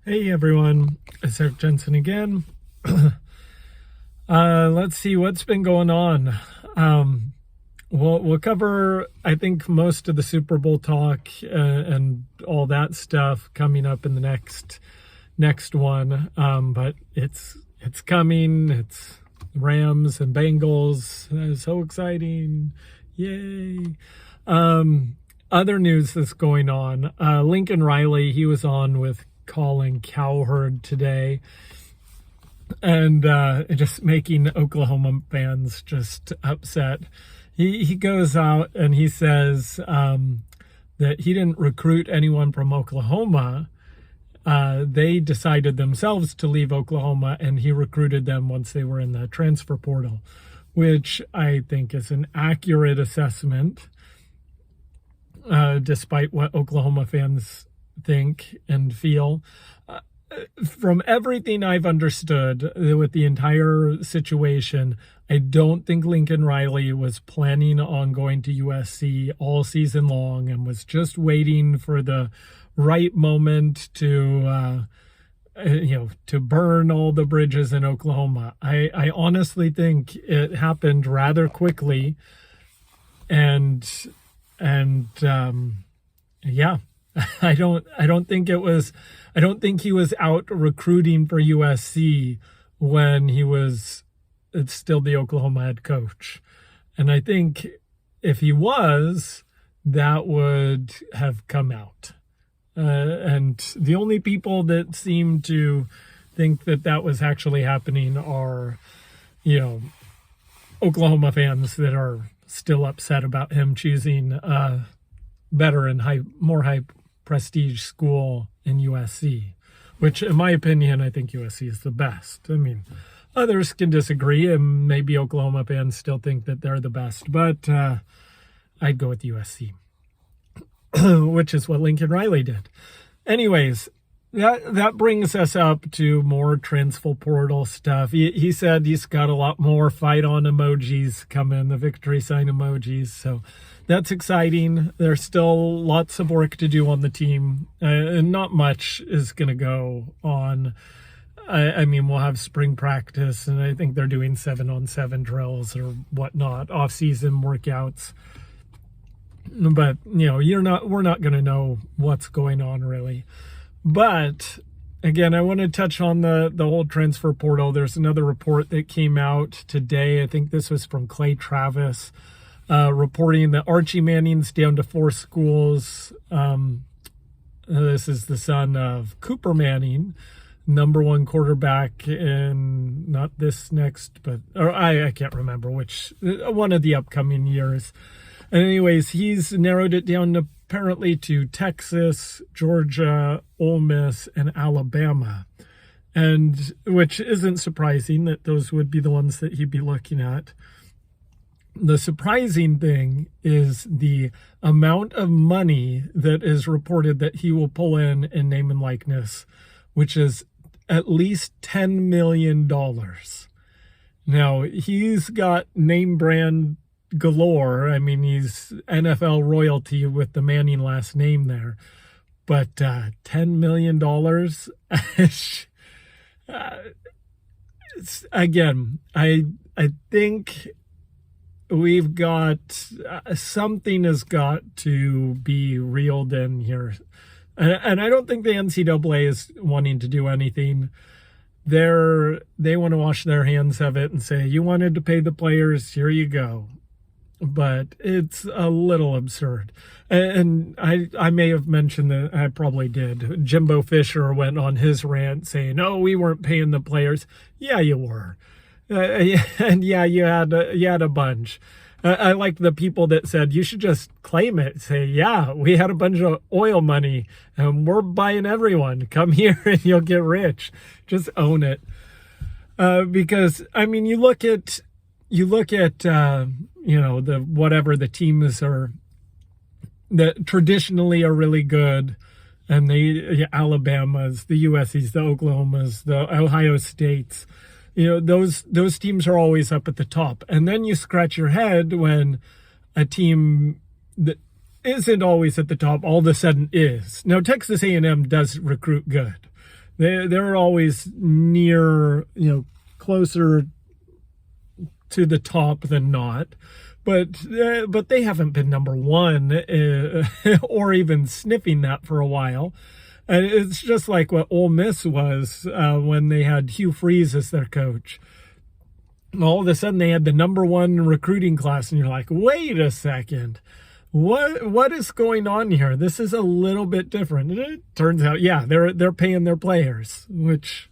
Hey everyone, it's Jensen again. Let's see what's been going on. We'll cover, I think, most of the Super Bowl talk and all that stuff coming up in the next one. But it's coming. It's Rams and Bengals. So exciting! Yay! Other news that's going on. Lincoln Riley, he was on with Colin Cowherd today, and just making Oklahoma fans just upset. He goes out and he says that he didn't recruit anyone from Oklahoma. They decided themselves to leave Oklahoma, and he recruited them once they were in the transfer portal, which I think is an accurate assessment, despite what Oklahoma fans think and feel. From everything I've understood with the entire situation, I don't think Lincoln Riley was planning on going to USC all season long and was just waiting for the right moment to burn all the bridges in Oklahoma. I honestly think it happened rather quickly, and yeah. I don't think he was out recruiting for USC when it's still the Oklahoma head coach. And I think if he was, that would have come out. And the only people that seem to think that was actually happening are, Oklahoma fans that are still upset about him choosing better and more high prestige school in USC, which in my opinion, I think USC is the best. I mean, others can disagree, and maybe Oklahoma fans still think that they're the best, but I'd go with USC, which is what Lincoln Riley did. Anyways, that brings us up to more transfer portal stuff. He said he's got a lot more fight on emojis coming, the victory sign emojis, so that's exciting. There's still lots of work to do on the team, and not much is going to go on. I mean, we'll have spring practice, and I think they're doing 7-on-7 drills or whatnot, off-season workouts. But, we're not going to know what's going on really. But again, I want to touch on the whole transfer portal. There's another report that came out today. I think this was from Clay Travis, reporting that Archie Manning's down to 4 schools. This is the son of Cooper Manning, number 1 quarterback in not this next, but I can't remember which one of the upcoming years. And anyways, he's narrowed it down apparently to Texas, Georgia, Ole Miss, and Alabama, and which isn't surprising that those would be the ones that he'd be looking at. The surprising thing is the amount of money that is reported that he will pull in name and likeness, which is at least $10 million. Now, he's got name brand galore. I mean, he's NFL royalty with the Manning last name there. But $10 million, again, I think we've got something has got to be reeled in here. And I don't think the NCAA is wanting to do anything. They want to wash their hands of it and say, you wanted to pay the players, here you go. But it's a little absurd. And I may have mentioned that, I probably did. Jimbo Fisher went on his rant saying, oh, we weren't paying the players. Yeah, you were. And yeah, you had a bunch. I like the people that said you should just claim it. Say, yeah, we had a bunch of oil money and we're buying everyone. Come here and you'll get rich. Just own it. Because I mean, you look at the whatever the teams are that traditionally are really good, and the Alabamas, the USC's, the Oklahomas, the Ohio States. Those teams are always up at the top. And then you scratch your head when a team that isn't always at the top all of a sudden is. Now, Texas A&M does recruit good. They're always near, closer to the top than not. But they haven't been number one or even sniffing that for a while. And it's just like what Ole Miss was when they had Hugh Freeze as their coach. All of a sudden they had the number one recruiting class, and you're like, wait a second. What is going on here? This is a little bit different. And it turns out, yeah, they're paying their players, which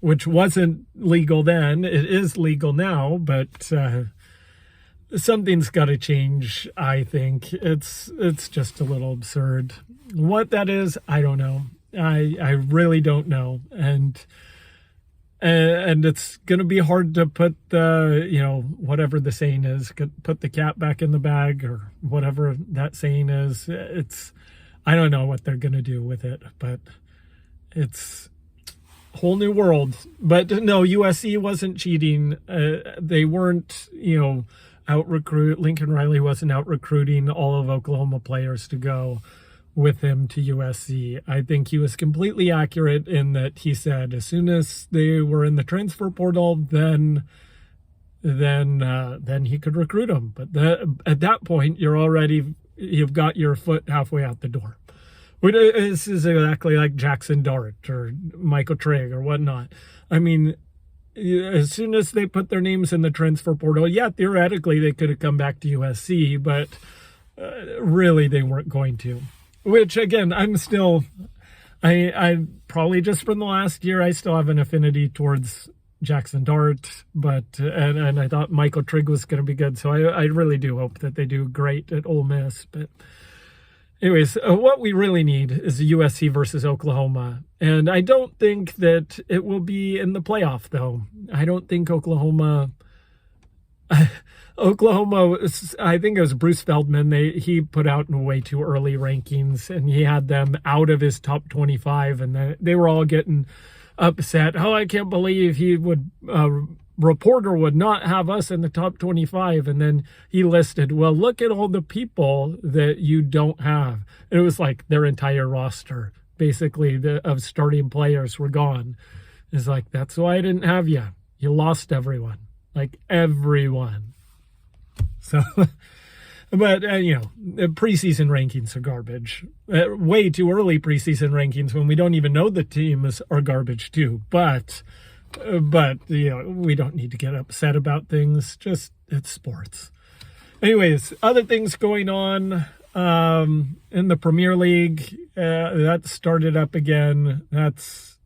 wasn't legal then. It is legal now, but something's got to change. I think it's just a little absurd. What that is, I don't know. I really don't know, and it's going to be hard to put the, whatever the saying is, put the cat back in the bag, or whatever that saying is. I don't know what they're going to do with it, but it's a whole new world. But no, USC wasn't cheating. They weren't, Lincoln Riley wasn't out recruiting all of Oklahoma players to go with him to USC. I think he was completely accurate in that he said as soon as they were in the transfer portal, then he could recruit them. But at that point, you've got your foot halfway out the door. This is exactly like Jackson Dart or Michael Trigg or whatnot. I mean, as soon as they put their names in the transfer portal, yeah, theoretically they could have come back to USC, but really they weren't going to. Which, again, I probably just from the last year, I still have an affinity towards Jackson Dart, and I thought Michael Trigg was going to be good, so I really do hope that they do great at Ole Miss. But anyways, what we really need is a USC versus Oklahoma, and I don't think that it will be in the playoff, though. I don't think Oklahoma, I think it was Bruce Feldman, he put out in way too early rankings, and he had them out of his top 25, and they were all getting upset. Oh, I can't believe reporter would not have us in the top 25. And then he listed, well, look at all the people that you don't have. And it was like their entire roster, basically, of starting players were gone. It's like, that's why I didn't have you. You lost everyone. Like, everyone. So, but, the preseason rankings are garbage. Way too early preseason rankings when we don't even know the teams are garbage too. But we don't need to get upset about things. Just, it's sports. Anyways, other things going on in the Premier League. That started up again. That's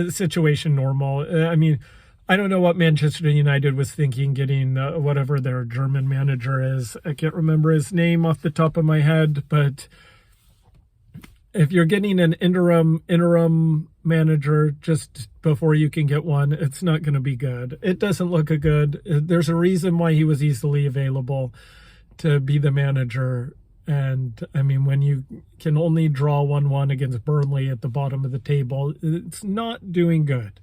situation normal. I mean, I don't know what Manchester United was thinking getting whatever their German manager is. I can't remember his name off the top of my head, but if you're getting an interim manager just before you can get one, it's not going to be good. It doesn't look good. There's a reason why he was easily available to be the manager. And I mean, when you can only draw 1-1 against Burnley at the bottom of the table, it's not doing good.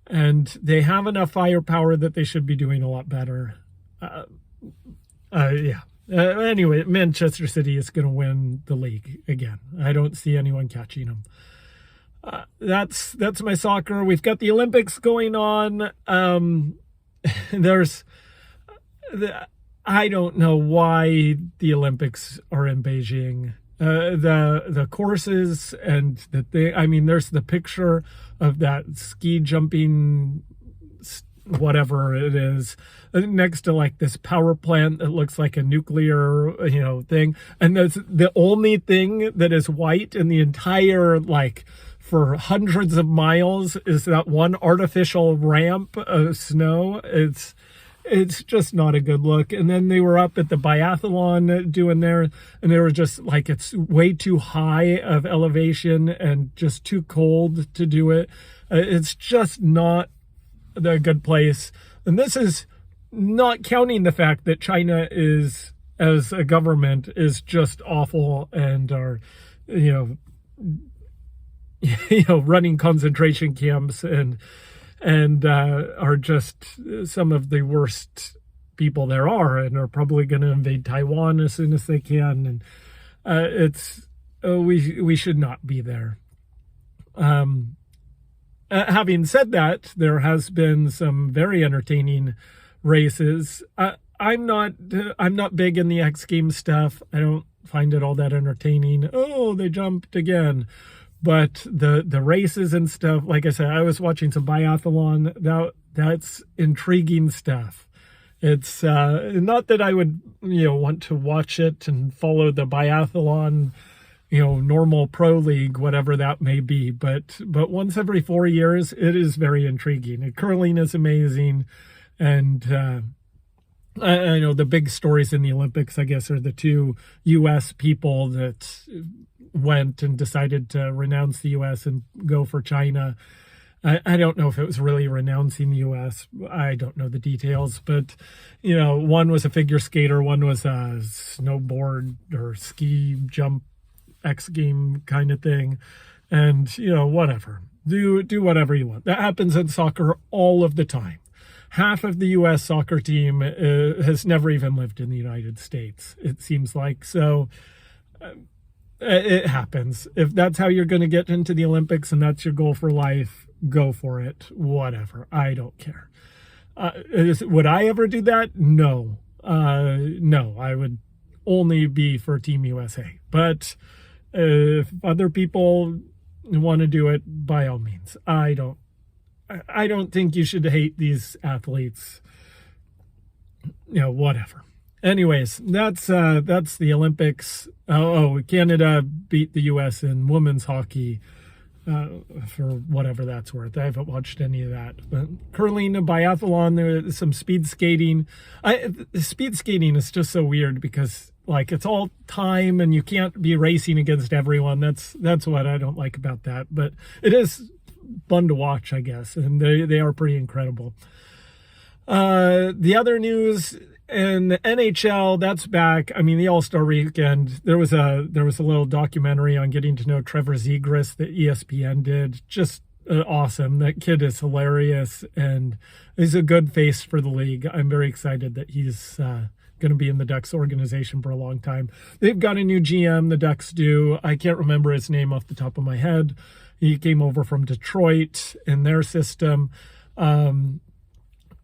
And they have enough firepower that they should be doing a lot better. Anyway, Manchester City is going to win the league again. I don't see anyone catching them. That's my soccer. We've got the Olympics going on. I don't know why the Olympics are in Beijing. The courses and there's the picture of that ski jumping, whatever it is, next to like this power plant that looks like a nuclear, thing. And that's the only thing that is white in the entire, for hundreds of miles, is that one artificial ramp of snow. It's just not a good look. And then they were up at the biathlon doing there, and they were just like, it's way too high of elevation and just too cold to do it. It's just not the good place. And this is not counting the fact that China is, as a government, is just awful and are, running concentration camps and are just some of the worst people there are, and are probably going to invade Taiwan as soon as they can. And we should not be there. Having said that, there has been some very entertaining races. I'm not big in the X Games stuff. I don't find it all that entertaining. Oh, they jumped again. But the races and stuff, like I said, I was watching some biathlon. That's intriguing stuff. It's not that I would, want to watch it and follow the biathlon, normal pro league, whatever that may be. But once every 4 years, it is very intriguing. And curling is amazing. And I know the big stories in the Olympics, I guess, are the two U.S. people that went and decided to renounce the U.S. and go for China. I don't know if it was really renouncing the U.S. I don't know the details, but, one was a figure skater, one was a snowboard or ski jump X game kind of thing. And, whatever. Do whatever you want. That happens in soccer all of the time. Half of the U.S. soccer team has never even lived in the United States, it seems like. So it happens. If that's how you're going to get into the Olympics and that's your goal for life, go for it. Whatever. I don't care. Would I ever do that? No. No, I would only be for Team USA. But if other people want to do it, by all means. I don't think you should hate these athletes. Whatever. Anyways, that's the Olympics. Canada beat the U.S. in women's hockey for whatever that's worth. I haven't watched any of that. But curling, biathlon, there's some speed skating. Speed skating is just so weird because it's all time and you can't be racing against everyone. That's what I don't like about that. But it is fun to watch, I guess, and they are pretty incredible. The other news in the NHL, that's back. I mean, the All-Star weekend, there was a little documentary on getting to know Trevor Zegras that ESPN did. Just awesome. That kid is hilarious and he's a good face for the league. I'm very excited that he's going to be in the Ducks organization for a long time. They've got a new GM, the Ducks do. I can't remember his name off the top of my head. He came over from Detroit in their system.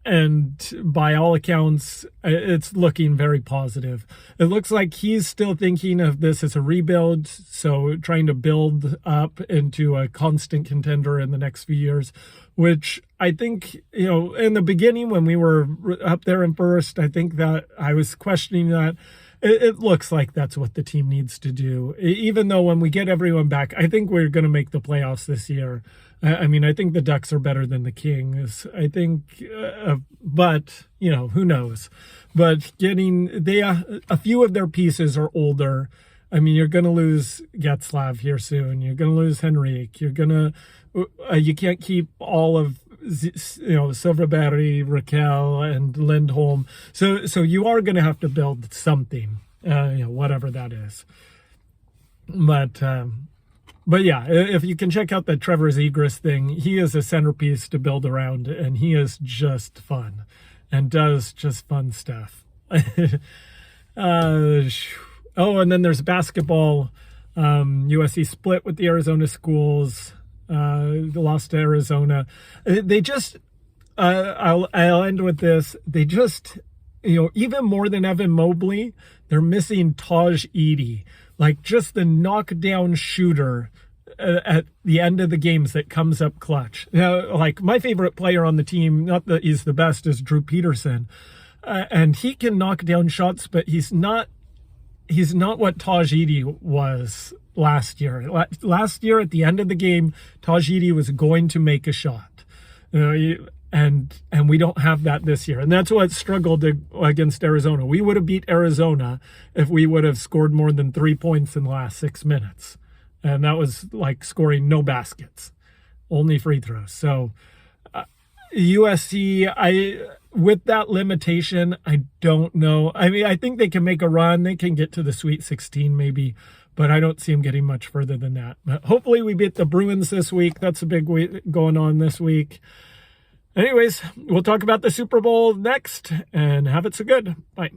And by all accounts, it's looking very positive. It looks like he's still thinking of this as a rebuild, so trying to build up into a constant contender in the next few years, which I think, in the beginning when we were up there in first, I think that I was questioning that. It looks like that's what the team needs to do. Even though when we get everyone back, I think we're going to make the playoffs this year. I mean, I think the Ducks are better than the Kings. I think, but, who knows? But a few of their pieces are older. I mean, you're going to lose Getzlav here soon. You're going to lose Henrique. You can't keep all of, Silverberry, Raquel, and Lindholm. So you are going to have to build something, whatever that is. But yeah, if you can check out the Trevor Zegras thing, he is a centerpiece to build around, and he is just fun and does just fun stuff. And then there's basketball. USC split with the Arizona schools. Lost to Arizona. They just, I'll end with this. They just, even more than Evan Mobley, they're missing Taj Edey. Just the knockdown shooter at the end of the games that comes up clutch. My favorite player on the team, not that he's the best, is Drew Peterson. And he can knock down shots, but he's not what Taj Edey was last year. Last year at the end of the game, Taj Edey was going to make a shot. And we don't have that this year. And that's what struggled against Arizona. We would have beat Arizona if we would have scored more than 3 points in the last 6 minutes. And that was scoring no baskets, only free throws. So USC, with that limitation, I don't know. I mean, I think they can make a run. They can get to the Sweet 16 maybe, but I don't see them getting much further than that. But hopefully we beat the Bruins this week. That's a big week going on this week. Anyways, we'll talk about the Super Bowl next, and have it so good. Bye.